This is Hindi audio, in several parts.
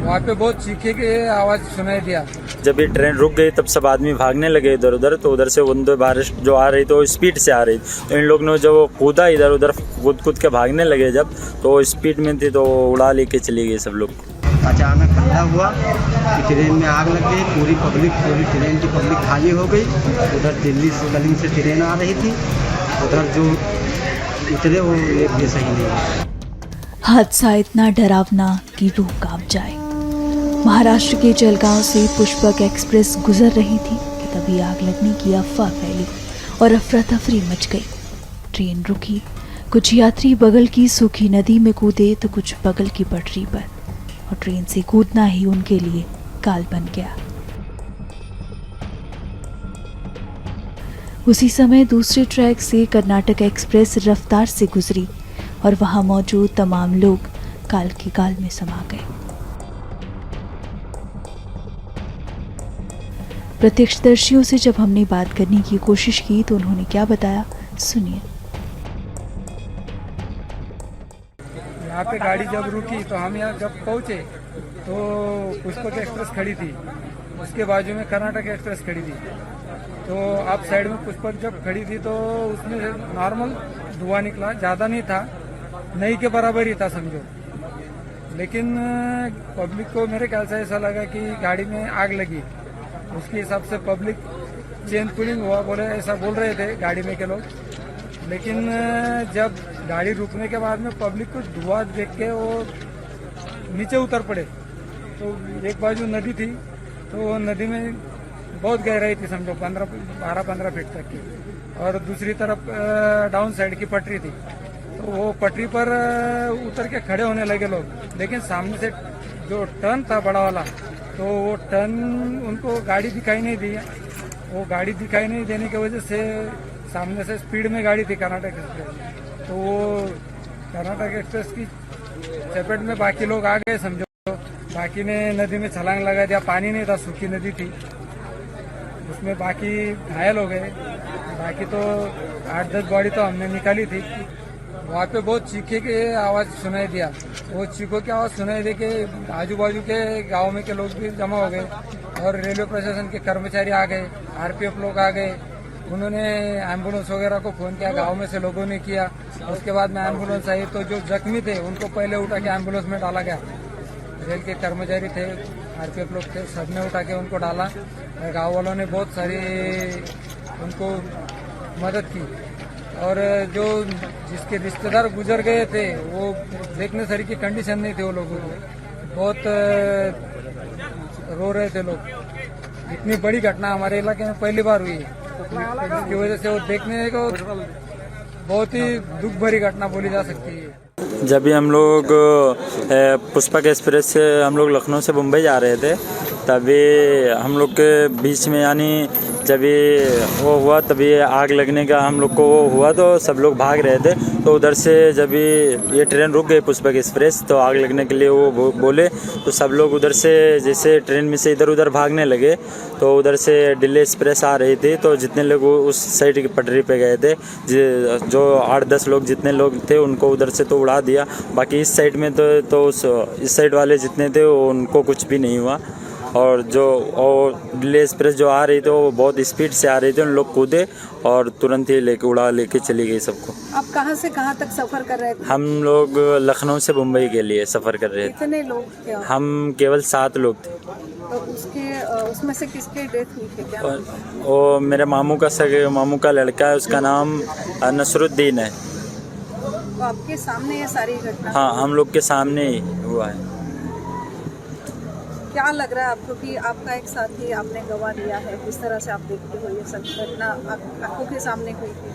वहाँ पे बहुत चीखे की आवाज़ सुनाई दिया। जब ये ट्रेन रुक गई तब सब आदमी भागने लगे इधर उधर, तो उधर से वंदे भारत जो आ रही तो स्पीड से आ रही, तो इन लोग ने जब कूदा इधर उधर कूद के भागने लगे जब, तो स्पीड में थी तो उड़ा लेके चली गई सब लोग। अचानक हल्ला हुआ कि ट्रेन में आग लग गई, पूरी ट्रेन की पब्लिक खाली हो गई। उधर दिल्ली से कलिंग से ट्रेन आ रही थी, उधर जो उतरे वो एक भी सही नहीं। हादसा इतना डरावना कि रूह कांप जाए। महाराष्ट्र के जलगांव से पुष्पक एक्सप्रेस गुजर रही थी कि तभी आग लगने की अफवाह फैली और अफरा तफरी मच गई। ट्रेन रुकी, कुछ यात्री बगल की सूखी नदी में कूदे तो कुछ बगल की पटरी पर, और ट्रेन से कूदना ही उनके लिए काल बन गया। उसी समय दूसरे ट्रैक से कर्नाटक एक्सप्रेस रफ्तार से गुजरी और वहां मौजूद तमाम लोग काल की काल में समा गए। प्रत्यक्षदर्शियों से जब हमने बात करने की कोशिश की तो उन्होंने क्या बताया, सुनिए। यहाँ पे गाड़ी जब रुकी तो हम यहाँ जब पहुँचे तो पुष्पक एक्सप्रेस खड़ी थी, उसके बाजू में कर्नाटक एक्सप्रेस खड़ी थी। तो आप साइड में पुष्पक जब खड़ी थी तो उसमें नॉर्मल धुआं निकला, ज़्यादा नहीं था, नहीं के बराबर ही था समझो। लेकिन पब्लिक को मेरे ख्याल से ऐसा लगा कि गाड़ी में आग लगी, उसके हिसाब से पब्लिक चेन पुलिंग हुआ बोले, ऐसा बोल रहे थे गाड़ी में के लोग। लेकिन जब गाड़ी रुकने के बाद में पब्लिक को धुआं देख के वो नीचे उतर पड़े। तो एक बाजू नदी थी, तो नदी में बहुत गहराई थी समझो 12-15 फीट तक की, और दूसरी तरफ डाउन साइड की पटरी थी। तो वो पटरी पर उतर के खड़े होने लगे लोग, लेकिन सामने से जो टर्न था बड़ा वाला, तो वो टर्न उनको गाड़ी दिखाई नहीं दी। वो गाड़ी दिखाई नहीं देने की वजह से सामने से स्पीड में गाड़ी थी कर्नाटक एक्सप्रेस, तो वो कर्नाटक एक्सप्रेस की चपेट में बाकी लोग आ गए समझो। बाकी ने नदी में छलांग लगा दिया, पानी नहीं था, सूखी नदी थी, उसमें बाकी घायल हो गए। बाकी तो 8-10 बॉडी तो हमने निकाली थी। वहाँ पे बहुत चीखे की आवाज़ सुनाई दिया। वो चीखों की आवाज़ सुनाई दे के आजू बाजू के गांव में के लोग भी जमा हो गए, और रेलवे प्रशासन के कर्मचारी आ गए, आरपीएफ लोग आ गए। उन्होंने एम्बुलेंस वगैरह को फोन किया, गांव में से लोगों ने किया। उसके बाद में एम्बुलेंस आई तो जो जख्मी थे उनको पहले उठा के एम्बुलेंस में डाला गया। रेल के कर्मचारी थे, आरपीएफ लोग थे, सबने उठा के उनको डाला। गाँव वालों ने बहुत सारी उनको मदद की, और जो जिसके रिश्तेदार गुजर गए थे वो देखने सर की कंडीशन नहीं थी, वो लोगों को बहुत रो रहे थे लोग। इतनी बड़ी घटना हमारे इलाके में पहली बार हुई है, इसकी वजह से वो देखने को बहुत ही दुख भरी घटना बोली जा सकती है। जब भी हम लोग पुष्पक एक्सप्रेस से हम लोग लखनऊ से मुंबई जा रहे थे, तभी हम लोग के बीच में यानी जब ये वो हुआ तभी आग लगने का हम लोग को वो हुआ, तो सब लोग भाग रहे थे। तो उधर से जब ये ट्रेन रुक गई पुष्पक एक्सप्रेस, तो आग लगने के लिए वो बोले, तो सब लोग उधर से जैसे ट्रेन में से इधर उधर भागने लगे। तो उधर से दिल्ली एक्सप्रेस आ रही थी, तो जितने लोग उस साइड की पटरी पे गए थे, जो 8-10 लोग जितने लोग थे उनको उधर से तो उड़ा दिया। बाकी इस साइड में तो इस साइड वाले जितने थे उनको कुछ भी नहीं हुआ। और दिल्ली एक्सप्रेस जो आ रही थी वो बहुत स्पीड से आ रही थी, उन लोग कूदे और तुरंत ही उड़ा लेके चली गई सबको। आप कहाँ से कहाँ तक सफर कर रहे थे? हम लोग लखनऊ से मुंबई के लिए सफर कर रहे थे। कितने लोग थे? हम केवल 7 लोग थे। तो उसमें से किसकी डेथ हुई थी? क्या वो मेरे मामू का लड़का है, उसका नाम नसरुद्दीन है। तो आपके सामने ये सारी घटना? हाँ, हम लोग के सामने ही हुआ है। क्या लग रहा है आपको कि आपका एक साथी आपने गवा दिया है? किस तरह से आप देखते हो ये सब घटना आंखों के सामने हुई थी?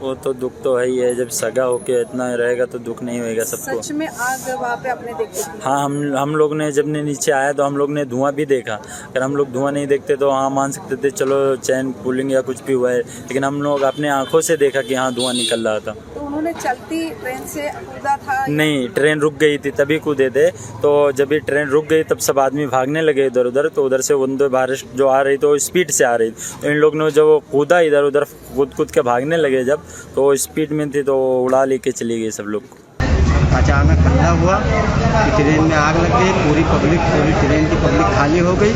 वो तो दुख तो है ही है, जब सगा होके इतना रहेगा तो दुख नहीं होएगा सबको। सच में आग वहाँ पे आपने देखी थी? हाँ, हम लोग ने जब नीचे आया तो हम लोग ने धुआं भी देखा। अगर हम लोग धुआं नहीं देखते तो हाँ मान सकते थे चलो चैन पुलिंग या कुछ भी हुआ है, लेकिन हम लोग अपने आंखों से देखा कि हाँ धुआं निकल रहा था। तो उन्होंने चलती ट्रेन से कूदा था? नहीं, ट्रेन रुक गई थी तभी कूदे थे। तो जब ये ट्रेन रुक गई तब सब आदमी भागने लगे इधर उधर, तो उधर से वंदे भारत जो आ रही तो स्पीड से आ रही, तो इन लोग ने जब कूदा इधर उधर कूद के भागने लगे जब, तो स्पीड में थी तो उड़ा लेके चली गई सब लोग। अचानक हल्ला हुआ कि ट्रेन में आग लग गई, पूरी ट्रेन की पब्लिक खाली हो गई।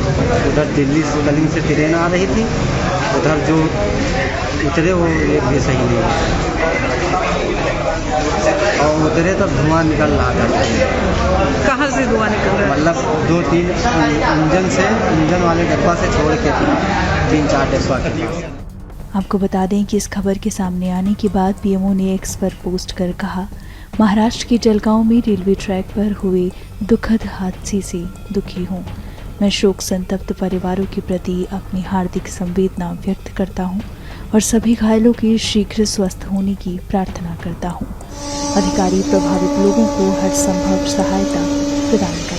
उधर दिल्ली कलिंग से ट्रेन आ रही थी, उधर जो उतरे वो एक भी सही नहीं और उतरे तो धुआं निकल रहा था। कहाँ से धुआं निकल रहा है? मतलब 2-3 इंजन वाले डब्बा से छोड़ के 3-4 डब्बा के पास। आपको बता दें कि इस खबर के सामने आने के बाद पीएमओ ने एक्स पर पोस्ट कर कहा, महाराष्ट्र के जलगांव में रेलवे ट्रैक पर हुए दुखद हादसे से दुखी हूँ। मैं शोक संतप्त परिवारों के प्रति अपनी हार्दिक संवेदना व्यक्त करता हूँ और सभी घायलों के शीघ्र स्वस्थ होने की प्रार्थना करता हूँ। अधिकारी प्रभावित लोगों को हर संभव सहायता प्रदान करें।